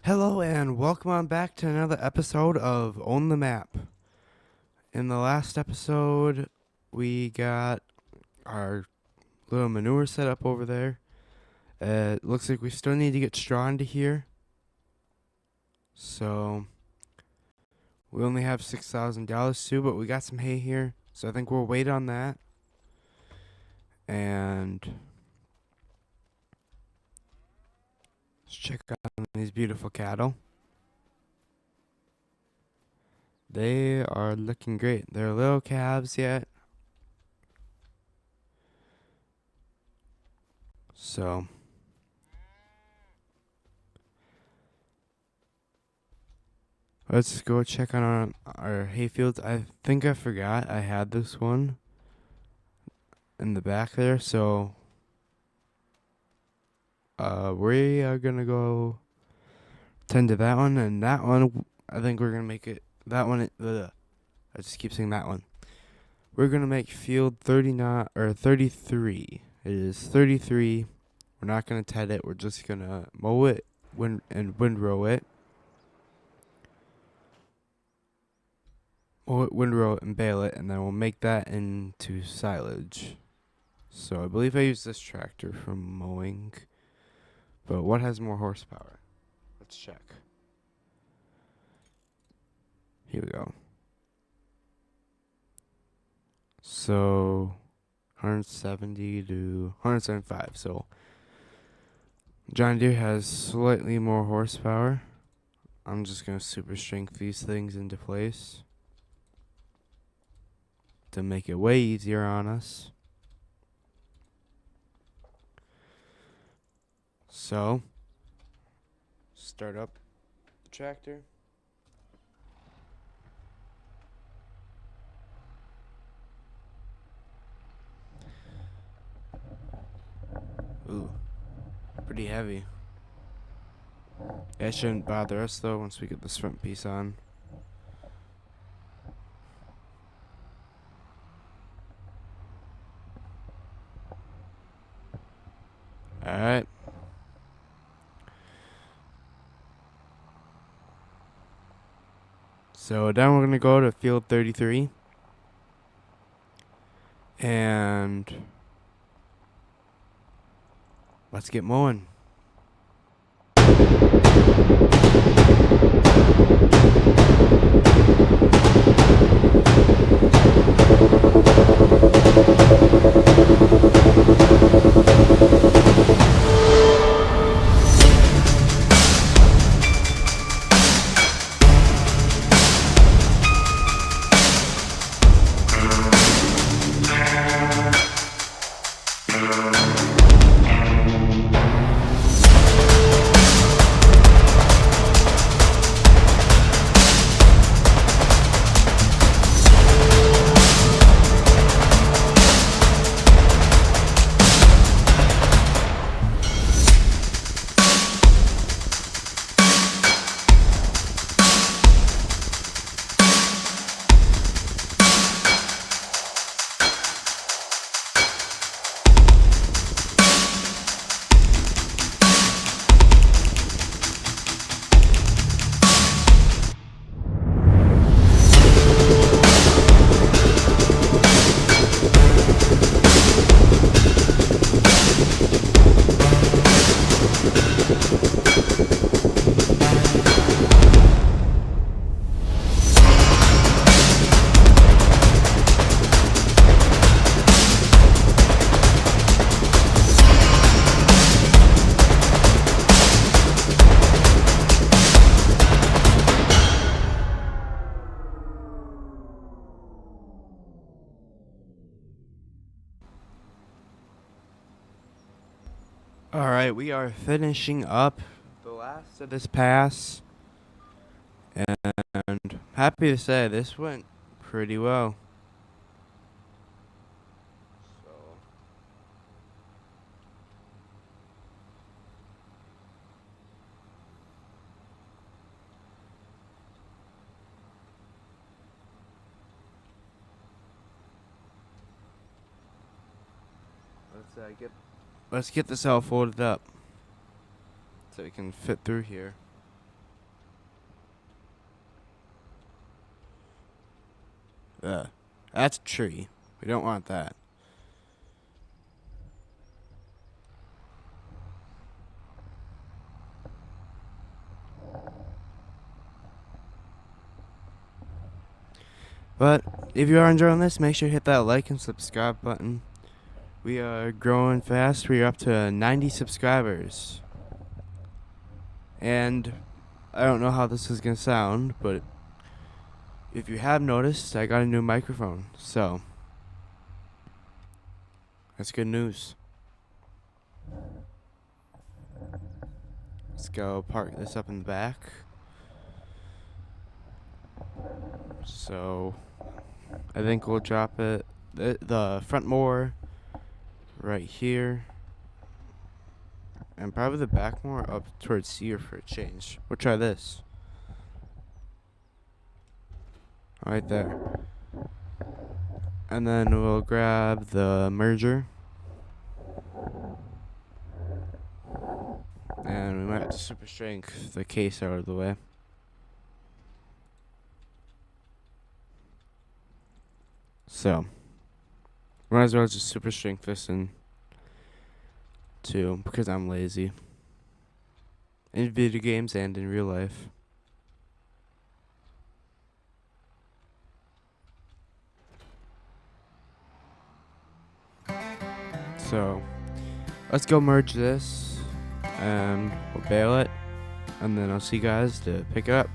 Hello and welcome on back to another episode of Own the Map. In the last episode, we got our little manure set up over there. It looks like we still need to get straw into here. So, we only have $6,000 too, but we got some hay here. So I think we'll wait on that. And let's check on these beautiful cattle. They are looking great. They're little calves yet. So, let's go check on our hay fields. I think I forgot I had this one in the back there. So, we are going to go tend to that one. And that one, I think we're going to make it. That one, I just keep saying that one. We're going to make field 39 or 33. It is 33. We're not going to ted it. We're just going to mow it and windrow it. Mow it, windrow it, and bale it. And then we'll make that into silage. So I believe I use this tractor for mowing. But what has more horsepower? Let's check. Here we go. So 170 to 175. So John Deere has slightly more horsepower. I'm just going to super strength these things into place to make it way easier on us. So, start up the tractor. Ooh, pretty heavy. That shouldn't bother us though once we get this front piece on. Alright. So then we're going to go to field 33. And let's get mowing. Alright, we are finishing up the last of this pass. And happy to say this went pretty well. So let's get this all folded up so it can fit through here. That's a tree. We don't want that. But if you are enjoying this, make sure to hit that like and subscribe button. We are growing fast. We are up to 90 subscribers. And I don't know how this is going to sound, but if you have noticed, I got a new microphone. So that's good news. Let's go park this up in the back. So I think we'll drop it, the front mower right here, and probably the back mower up towards here for a change. We'll try this. Right there. And then we'll grab the merger. And we might have to super strength the case out of the way. So, might as well just super strength this in too, because I'm lazy. In video games and in real life. So, let's go merge this, and we'll bale it, and then I'll see you guys to pick it up.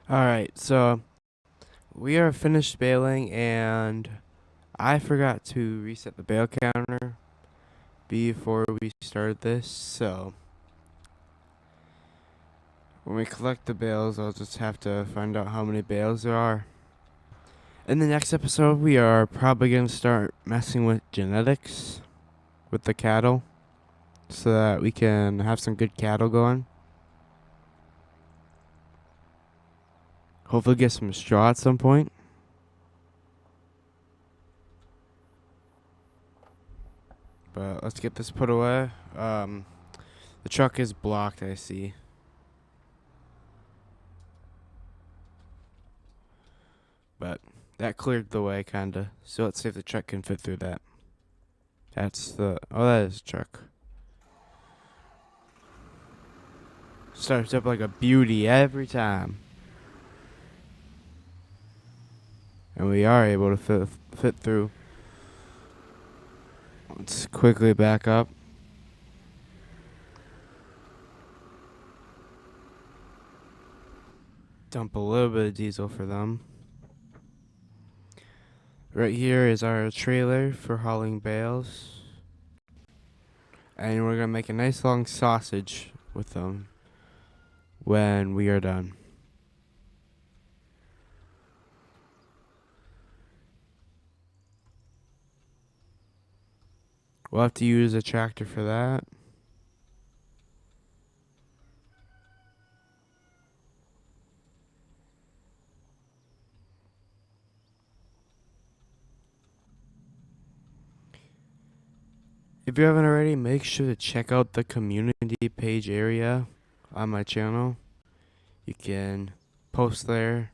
Alright, so we are finished baling, and I forgot to reset the bale counter before we started this, so when we collect the bales, I'll just have to find out how many bales there are. In the next episode, we are probably going to start messing with genetics with the cattle so that we can have some good cattle going. Hopefully get some straw at some point. But let's get this put away. The truck is blocked, I see. But that cleared the way, kinda. So let's see if the truck can fit through that. That's the... Oh, that is a truck. Starts up like a beauty every time. And we are able to fit through. Let's quickly back up. Dump a little bit of diesel for them. Right here is our trailer for hauling bales. And we're going to make a nice long sausage with them when we are done. We'll have to use a tractor for that. If you haven't already, make sure to check out the community page area on my channel. You can post there,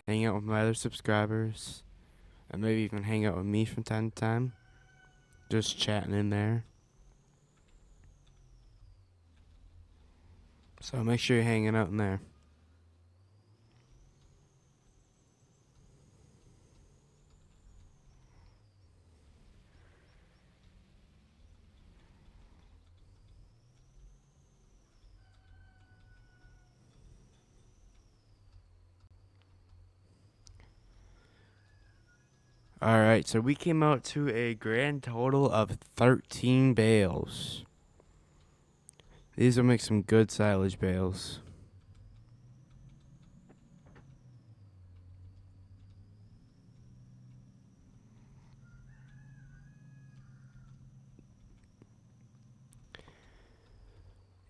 hang out with my other subscribers, and maybe even hang out with me from time to time. Just chatting in there. So make sure you're hanging out in there. Alright, so we came out to a grand total of 13 bales. These will make some good silage bales.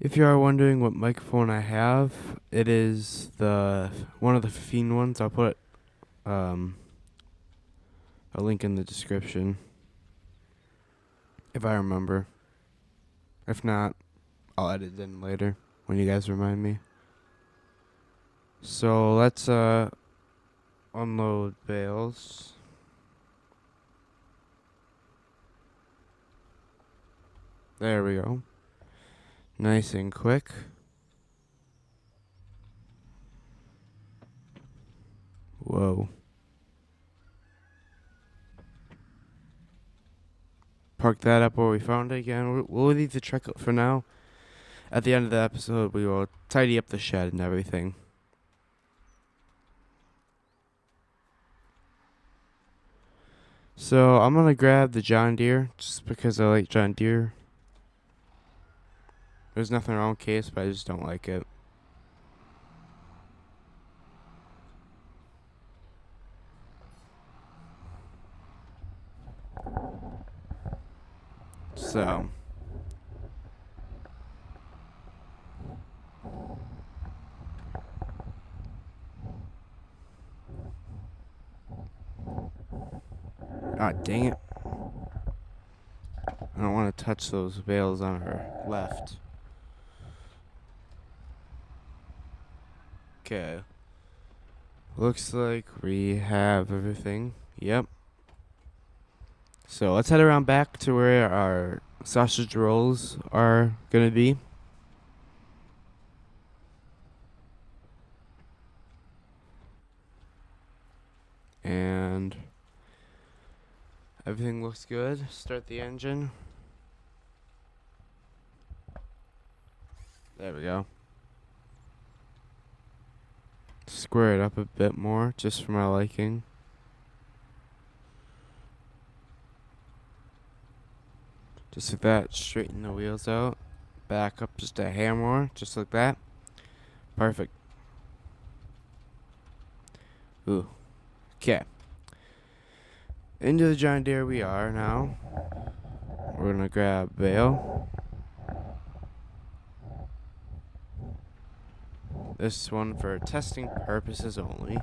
If you are wondering what microphone I have, it is the one of the Fiend ones. I'll put a link in the description if I remember. If not, I'll edit it in later when you guys remind me. So let's unload bales. There we go. Nice and quick. Whoa. Park that up where we found it again. We'll leave the truck for now. At the end of the episode, we will tidy up the shed and everything. So I'm going to grab the John Deere just because I like John Deere. There's nothing wrong with case, but I just don't like it. So ah, dang it. I don't want to touch those bales on our left. Okay. Looks like we have everything. Yep. So let's head around back to where our sausage rolls are going to be. And everything looks good. Start the engine. There we go. Square it up a bit more, just for my liking. Just like that. Straighten the wheels out. Back up just a hair more, just like that. Perfect. Ooh. Okay. Into the John Deere we are now. We're gonna grab Bale. This one for testing purposes only.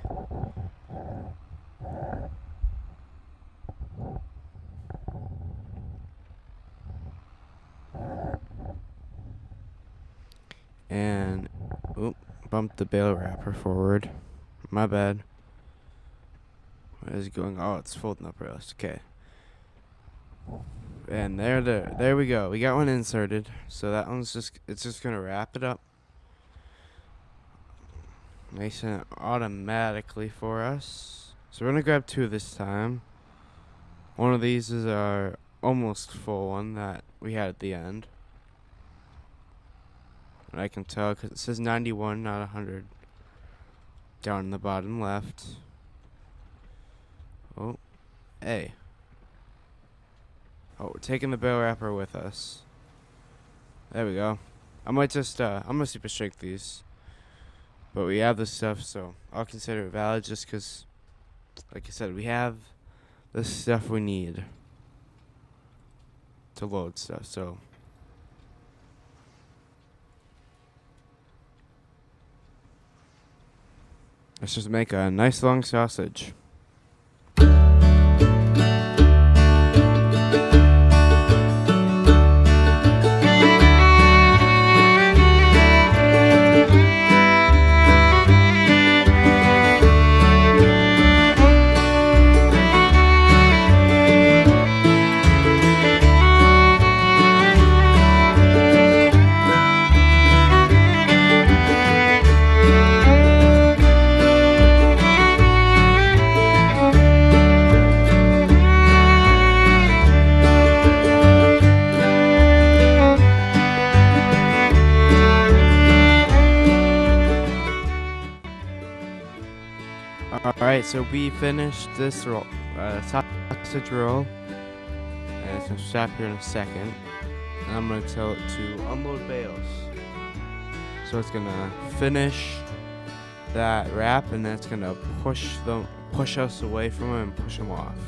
And, oop, bumped the bale wrapper forward. My bad. Where is it going? Oh, it's folding up real. Okay. And there we go. We got one inserted. So that one's it's just gonna wrap it up nice and automatically for us. So we're gonna grab two this time. One of these is our almost full one that we had at the end. And I can tell because it says 91, not 100. Down in the bottom left. Oh, hey. Oh, we're taking the bale wrapper with us. There we go. I'm gonna super strike these. But we have this stuff, so I'll consider it valid just because, like I said, we have the stuff we need to load stuff, so. Let's just make a nice long sausage. Alright, so we finished this roll, sausage roll, and it's going to stop here in a second, and I'm going to tell it to unload bales. So it's going to finish that wrap, and then it's going to push us away from them and push them off.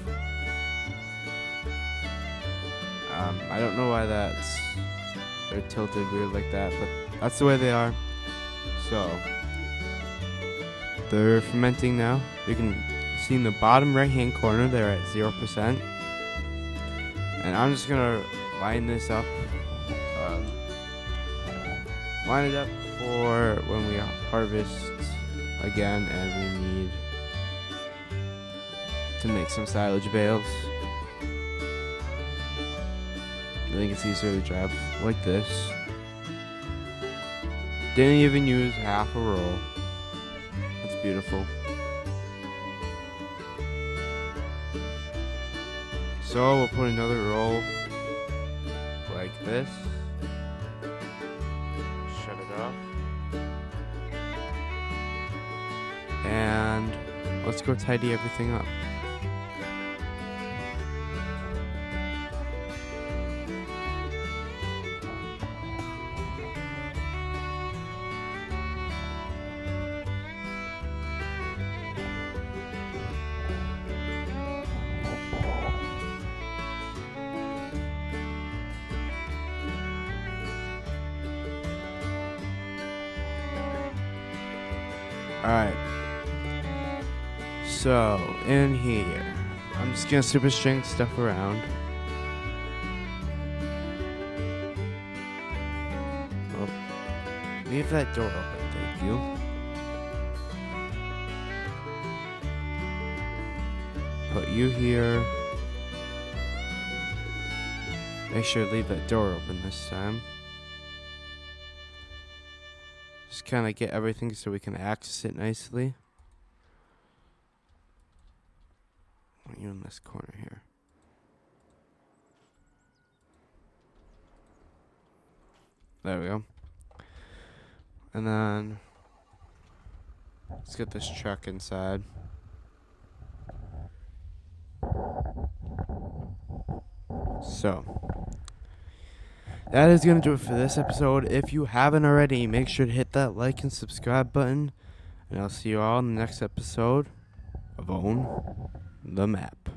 I don't know why they're tilted weird like that, but that's the way they are. So they're fermenting now. You can see in the bottom right hand corner they're at 0%. And I'm just gonna line this up. Line it up for when we harvest again and we need to make some silage bales. I think it's easier to job like this. Didn't even use half a roll. That's beautiful. So we'll put another roll like this. Shut it off. And let's go tidy everything up. Alright, so in here, I'm just gonna super string stuff around. Oh, leave that door open, thank you. Put you here. Make sure to leave that door open this time. Just kind of get everything so we can access it nicely. Want you in this corner here. There we go. And then Let's get this truck inside. So, that is going to do it for this episode. If you haven't already, make sure to hit that like and subscribe button. And I'll see you all in the next episode of Own the Map.